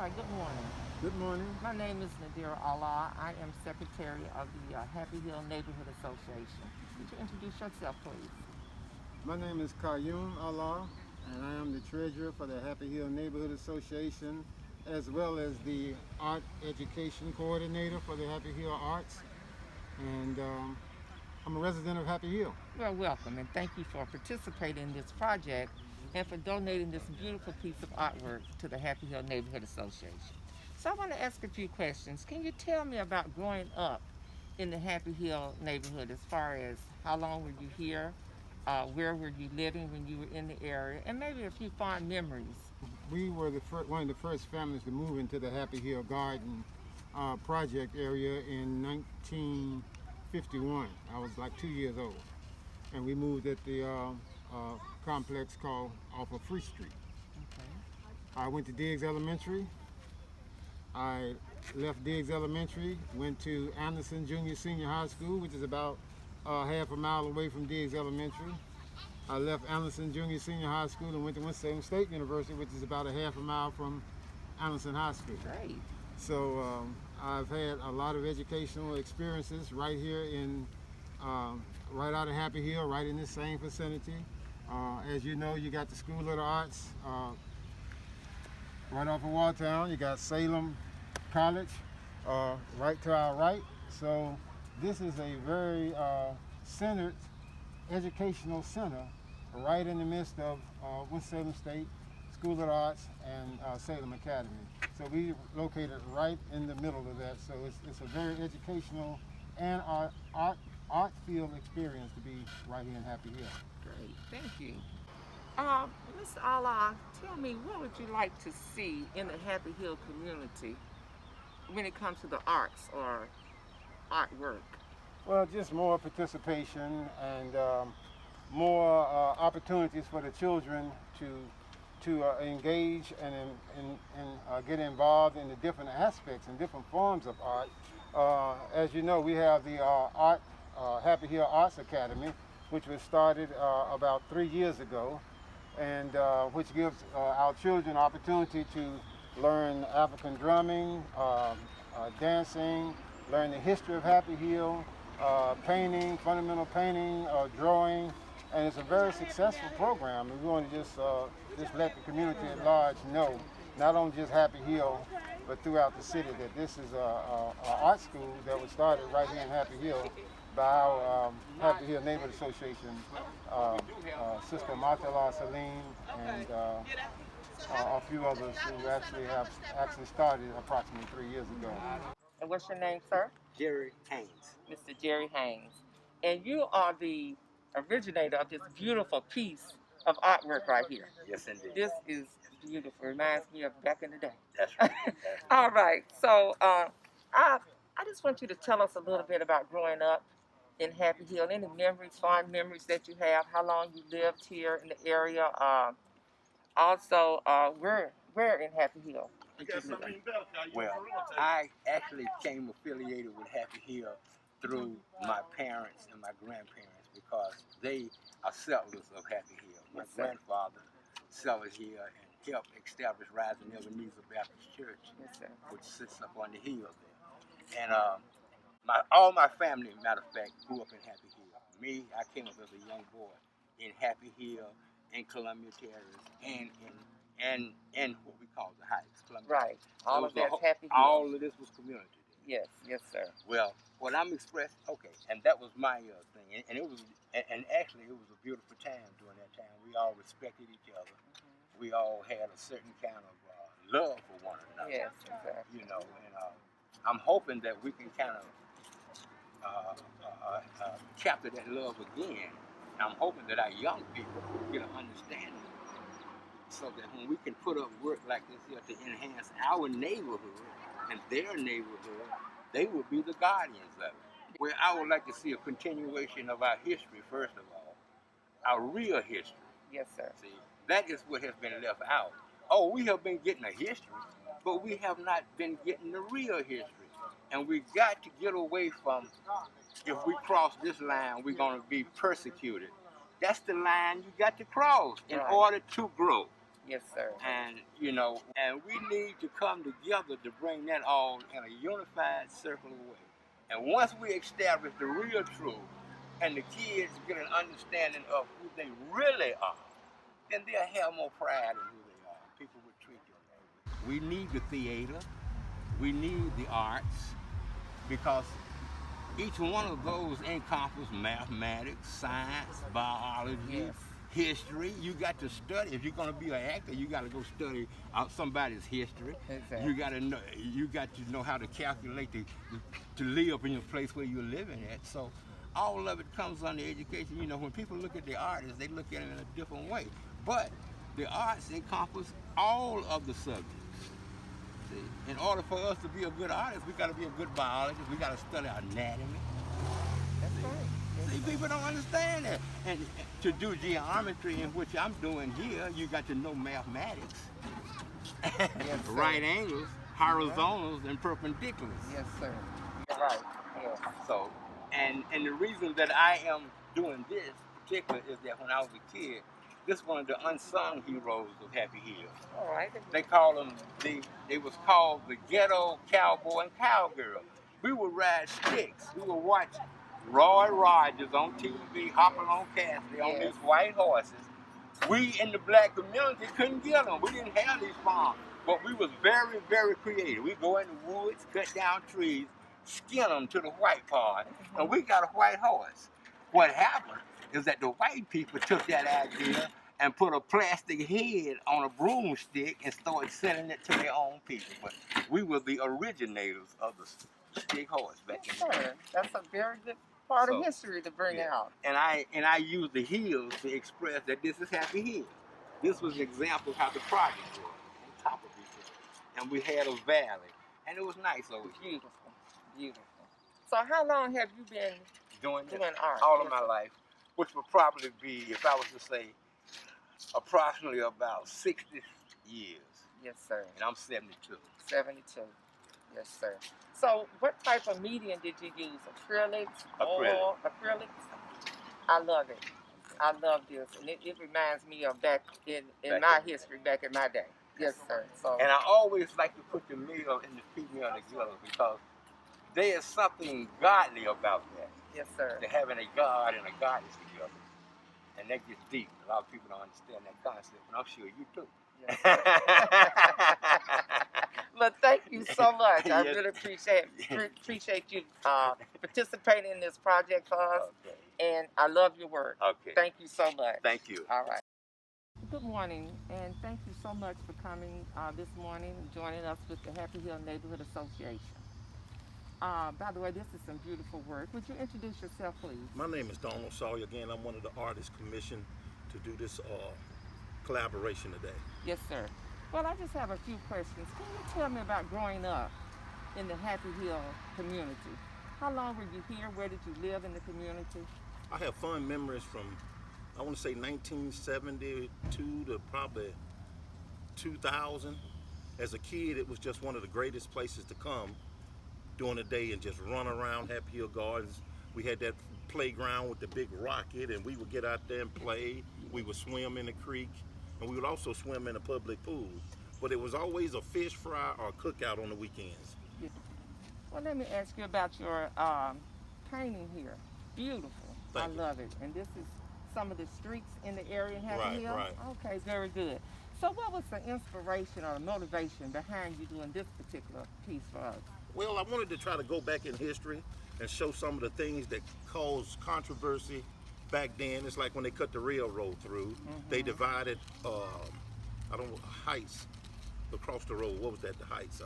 right, good morning. Good morning. My name is Nadira Allah. I am Secretary of the Happy Hill Neighborhood Association. Could you introduce yourself, please? My name is Qayyum Allah, and I am the treasurer for the Happy Hill Neighborhood Association, as well as the art education coordinator for the Happy Hill Arts. And I'm a resident of Happy Hill. You're welcome, and thank you for participating in this project and for donating this beautiful piece of artwork to the Happy Hill Neighborhood Association. So, I want to ask a few questions. Can you tell me about growing up in the Happy Hill neighborhood as far as how long were you here? Where were you living when you were in the area? And maybe a few fond memories. We were one of the first families to move into the Happy Hill Garden project area in 1951. I was like 2 years old, and we moved at the complex called off of Free Street. Okay. I went to Diggs Elementary. I left Diggs Elementary, went to Anderson Junior Senior High School, which is about half a mile away from Diggs Elementary. I left Anderson Junior Senior High School and went to Winston-Salem State University, which is about a half a mile from Anderson High School. Great. So I've had a lot of educational experiences right here right out of Happy Hill, right in this same vicinity. As you know, you got the School of the Arts right off of Walltown. You got Salem College right to our right. So this is a very centered educational center right in the midst of Winston-Salem State School of the Arts and Salem Academy. So we located right in the middle of that. So it's a very educational and art field experience to be right here in Happy Hill. Great. Thank you. Uh, Mr. Allah, tell me, what would you like to see in the Happy Hill community when it comes to the arts or artwork? Well, just more participation and more opportunities for the children to engage and get involved in the different aspects and different forms of art. As you know, we have the Happy Hill Arts Academy, which was started about 3 years ago, and which gives our children opportunity to learn African drumming, dancing, learn the history of Happy Hill, painting, fundamental painting, drawing, and it's a very successful program. And we want to just let the community at large know, not only just Happy Hill, but throughout the city, that this is a art school that was started right here in Happy Hill by our Happy Hill Neighborhood Association, Sister Martha Salim, and a few others who actually started approximately 3 years ago. And what's your name, sir? Jerry Haynes. Mr. Jerry Haynes. And you are the originator of this beautiful piece of artwork right here. Yes, indeed. This is beautiful. Reminds me of back in the day. That's right. That's All right. So I just want you to tell us a little bit about growing up in Happy Hill. Any memories, fond memories that you have, how long you lived here in the area. Also, where in Happy Hill did you live? Well, I actually came affiliated with Happy Hill through my parents and my grandparents because they are settlers of Happy Hill. My Yes, sir. grandfather settled here and helped establish Rising Ebenezer Baptist Church, Yes, sir. which sits up on the hill there. And all my family, matter of fact, grew up in Happy Hill. Me, I came up as a young boy in Happy Hill, in Columbia Terrace, and what we call the Heights. Columbia. Right. All So of it was that's a Happy Hill. All of this was community. Yes, yes, sir. Well, what I'm expressing, okay, and that was my thing, and it was, and actually it was a beautiful time during that time. We all respected each other. We all had a certain kind of love for one another. Yes, exactly. You know, and I'm hoping that we can kind of chapter that love again. I'm hoping that our young people will get an understanding so that when we can put up work like this here to enhance our neighborhood and their neighborhood, they will be the guardians of it. Well, I would like to see a continuation of our history, first of all, our real history. Yes, sir. See, that is what has been left out. Oh, we have been getting a history, but we have not been getting the real history. And we got to get away from, if we cross this line, we're going to be persecuted. That's the line you got to cross in Right. order to grow. Yes, sir. And and we need to come together to bring that all in a unified circular way. And once we establish the real truth and the kids get an understanding of who they really are, then they'll have more pride in who they are. People will treat them. We need the theater, we need the arts, because each one of those encompasses mathematics, science, biology, Yes. history. You got to study. If you're going to be an actor, you got to go study somebody's history. Exactly. You got to know. You got to know how to calculate to live in the place where you're living at. So, all of it comes under education. When people look at the artists, they look at it in a different way. But the arts encompass all of the subjects. See, in order for us to be a good artist, we got to be a good biologist. We got to study anatomy. That's right. See, people don't understand that. And to do geometry, in which I'm doing here, you got to know mathematics. Yes, sir. Right angles, horizontals, and perpendiculars. Yes, sir. You're right. Yes. So, and the reason that I am doing this particular is that when I was a kid, this is one of the unsung heroes of Happy Hill. All right. They call them they was called the ghetto cowboy and cowgirl. We would ride sticks. We would watch Roy Rogers on TV hopping on Cassidy on Yes. these white horses. We in the black community couldn't get them. We didn't have these farms, but we was very, very creative. We go in the woods, cut down trees, skin them to the white part, and we got a white horse. What happened is that the white people took that idea and put a plastic head on a broomstick and started selling it to their own people. But we were the originators of the stick horse back in Yes, the day. sir. That's a very good part So, of history to bring yeah. out. And I use the hills to express that this is Happy Hill. This was an example of how the project was on top of each other. And we had a valley. And it was nice over here Beautiful. Beautiful. So how long have you been doing this doing art? all Yes, of my sir. life, which would probably be, if I was to say, approximately about 60 years. Yes, sir. And I'm 72. 72. Yes, sir. So what type of medium did you use? Acrylics? Acrylic. Oil? Acrylics? I love it. I love this. And it reminds me of back in Back my in the history, back in my day. Yes, sir. So And I always like to put the male and the female together because there is something godly about that. yes, sir. To having a God and a goddess together. And that gets deep. A lot of people don't understand that concept, and I'm sure you do. Yes, sir. But thank you so much. I Yes. really appreciate you participating in this project for us. Okay. And I love your work. Okay. Thank you so much. Thank you. All right. Good morning, and thank you so much for coming this morning and joining us with the Happy Hill Neighborhood Association. By the way, this is some beautiful work. Would you introduce yourself, please? My name is Donald Sawyer. Again, I'm one of the artists commissioned to do this collaboration today. Yes, sir. Well, I just have a few questions. Can you tell me about growing up in the Happy Hill community? How long were you here? Where did you live in the community? I have fond memories from, I want to say 1972 to probably 2000. As a kid, it was just one of the greatest places to come during the day and just run around Happy Hill Gardens. We had that playground with the big rocket, and we would get out there and play. We would swim in the creek, and we would also swim in a public pool. But it was always a fish fry or a cookout on the weekends. Well, let me ask you about your painting here. Beautiful. Thank I you. love it. And this is some of the streets in the area in Happy Right, Hill? right. Okay, very good. So what was the inspiration or the motivation behind you doing this particular piece for us? Well, I wanted to try to go back in history and show some of the things that caused controversy back then. It's like when they cut the railroad through, they divided, heights across the road. What was that, the heights?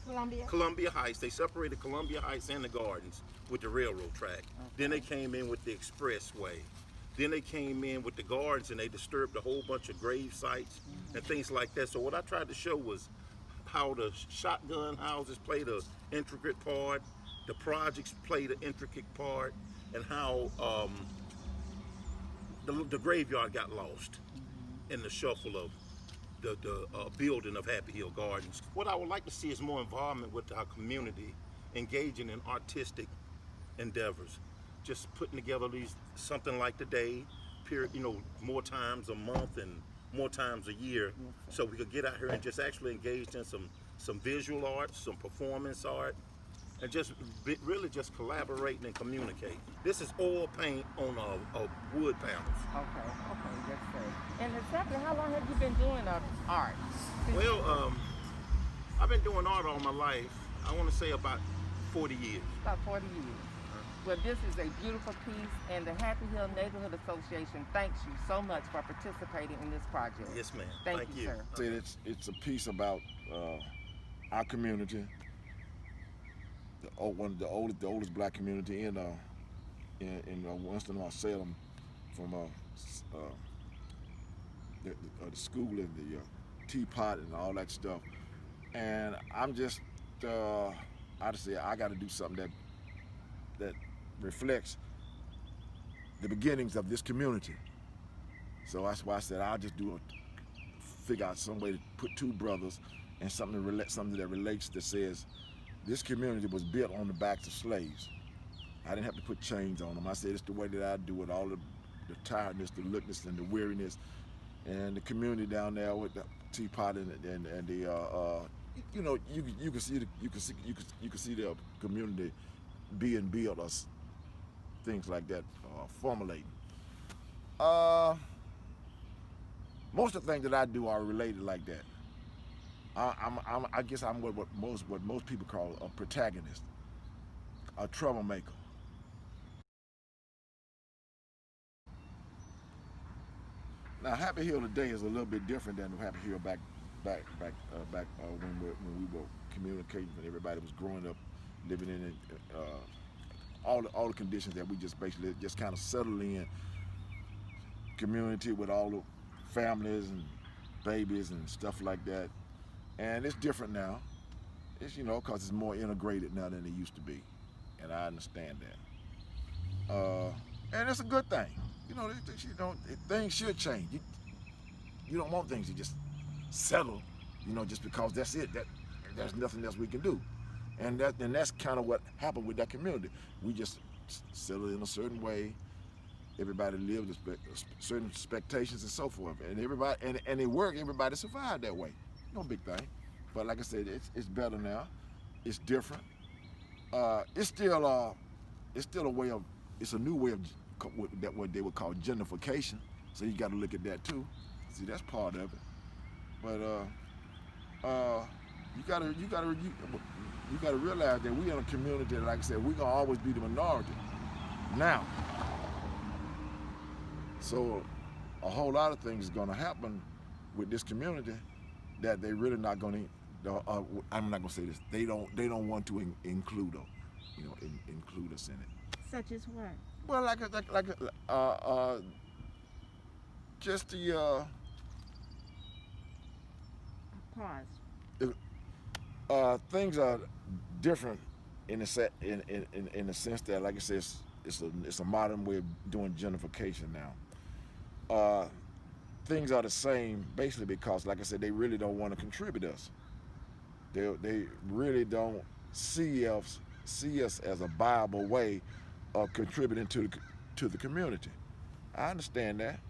Columbia? Columbia Heights. They separated Columbia Heights and the Gardens with the railroad track. Then they came in with the expressway. Then they came in with the gardens and they disturbed a whole bunch of grave sites and things like that. So what I tried to show was how the shotgun houses played an intricate part, the projects played an intricate part, and how the graveyard got lost in the shuffle of the building of Happy Hill Gardens. What I would like to see is more involvement with our community, engaging in artistic endeavors, just putting together something like today, more times a month, and more times a year, so we could get out here and just actually engage in some visual art, some performance art, and just really just collaborating and communicate. This is oil paint on wood panels. Okay, yes, sir. And exactly how long have you been doing art? Well, I've been doing art all my life. I want to say about 40 years. About 40 years. Well, this is a beautiful piece, and the Happy Hill Neighborhood Association thanks you so much for participating in this project. Yes, ma'am. Thank you, sir. It's a piece about our community, one of the oldest black community in Winston-Salem, from the school and the teapot and all that stuff. And I'm just, I just say I got to do something that reflects the beginnings of this community. So that's why I said I'll just figure out some way to put two brothers and something that relates, that says this community was built on the backs of slaves. I didn't have to put chains on them. I said it's the way that I do it, all the tiredness, the lookiness, and the weariness, and the community down there with the teapot and the you know, you can see the community being built, or things like that, formulating. Most of the things that I do are related like that. I guess I'm what most people call a protagonist, a troublemaker. Now, Happy Hill today is a little bit different than Happy Hill back when we were communicating, and everybody was growing up, living in it, all the conditions that we just basically just kind of settled in. Community with all the families and babies and stuff like that, and it's different now. It's, you know, because it's more integrated now than it used to be, and I understand that. And it's a good thing. You know, things should change. You don't want things to just settle, you know, just because that's it. There's nothing else we can do, and that's kind of what happened with that community. We just settled in a certain way. Everybody lived certain expectations and so forth, and everybody and it worked. Everybody survived that way. No big thing, but like I said, it's better now. It's different. It's still a way of. It's a new way of what they would call gentrification. So you got to look at that too. See, that's part of it. But you gotta realize that we in a community, like I said, we're gonna always be the minority. Now, so a whole lot of things is gonna happen with this community that they really not gonna. I'm not gonna say this. They don't want to include them, you know, include us in it. Such as what? Well, just the Pause. things are different in the sense that, like I said, it's a modern way of doing gentrification now. Things are the same basically because, like I said, they really don't want to contribute us. They really don't see us as a viable way of contributing to the community. I understand that.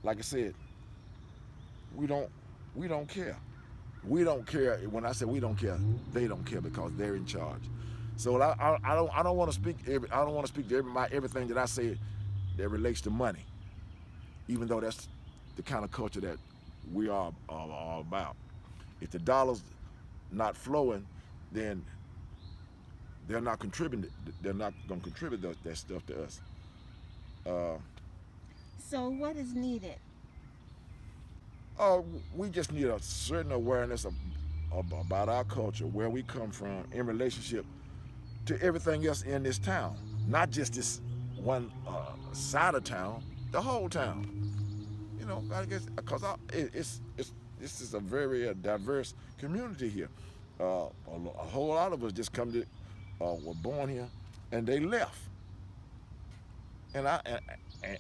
Like I said, we don't care. We don't care. When I say we don't care, they don't care because they're in charge. So I don't want to speak. I don't want to speak to everything that I say that relates to money, even though that's the kind of culture that we are all about. If the dollar's not flowing, then they're not contributing. They're not going to contribute that stuff to us. So what is needed? We just need a certain awareness about our culture, where we come from, in relationship to everything else in this town. Not just this one side of town, the whole town. You know, I guess because this is a very diverse community here. A whole lot of us just were born here, and they left. And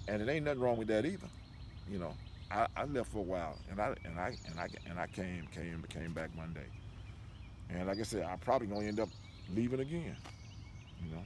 it ain't nothing wrong with that either. You know, I left for a while, and I came back one day. And like I said, I'm probably gonna end up leaving again. You know.